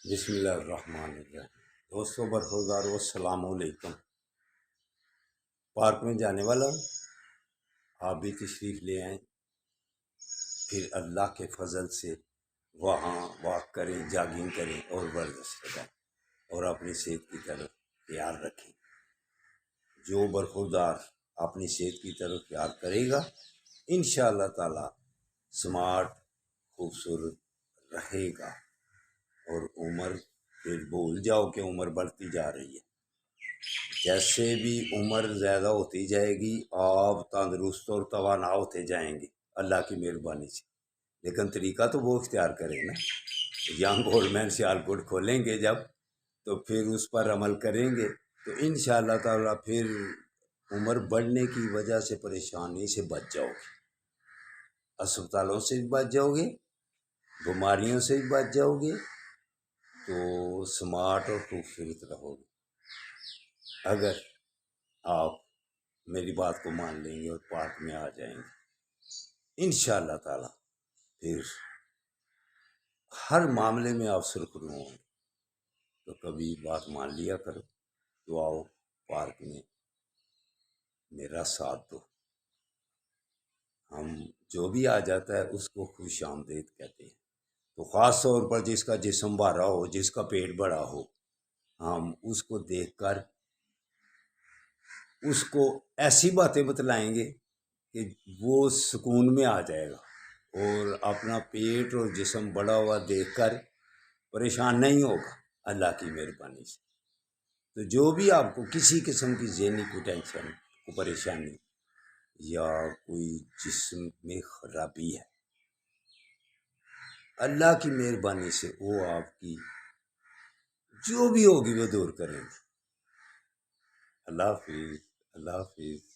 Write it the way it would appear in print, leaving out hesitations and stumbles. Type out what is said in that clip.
بسم اللہ الرحمن الرحیم۔ دوستوں برخوردار السلام علیکم۔ پارک میں جانے والا ہوں، آپ بھی تشریف لے آئیں، پھر اللہ کے فضل سے وہاں واک کریں، جاگنگ کریں اور ورزش کریں اور اپنی صحت کی طرف خیال رکھیں۔ جو برخوردار اپنی صحت کی طرف خیال کرے گا انشاءاللہ تعالی سمارٹ خوبصورت رہے گا، اور عمر پھر بھول جاؤ کہ عمر بڑھتی جا رہی ہے۔ جیسے بھی عمر زیادہ ہوتی جائے گی آپ تندرست اور توانا ہوتے جائیں گے اللہ کی مہربانی سے، لیکن طریقہ تو وہ اختیار کریں نا۔ ینگ اولڈ مین سیالکوٹ کھولیں گے جب، تو پھر اس پر عمل کریں گے تو انشاءاللہ تعالی پھر عمر بڑھنے کی وجہ سے پریشانی سے بچ جاؤ گے، اسپتالوں سے بھی بچ جاؤ گے، بیماریوں سے بھی بچ جاؤ گے، تو سمارٹ اور خوبصورت رہو گے اگر آپ میری بات کو مان لیں گے اور پارک میں آ جائیں گے انشاءاللہ تعالی۔ پھر ہر معاملے میں آپ سرخرو ہوں گے، تو کبھی بات مان لیا کرو، تو آؤ پارک میں میرا ساتھ دو۔ ہم جو بھی آ جاتا ہے اس کو خوش آمدید کہتے ہیں، تو خاص طور پر جس کا جسم بھرا ہو، جس کا پیٹ بڑا ہو، ہم اس کو دیکھ کر اس کو ایسی باتیں بتلائیں گے کہ وہ سکون میں آ جائے گا، اور اپنا پیٹ اور جسم بڑا ہوا دیکھ کر پریشان نہیں ہوگا اللہ کی مہربانی سے۔ تو جو بھی آپ کو کسی قسم کی ذہنی کوئی ٹینشن، کوئی پریشانی یا کوئی جسم میں خرابی ہے، اللہ کی مہربانی سے وہ آپ کی جو بھی ہوگی وہ دور کریں گے۔ اللہ حافظ، اللہ حافظ۔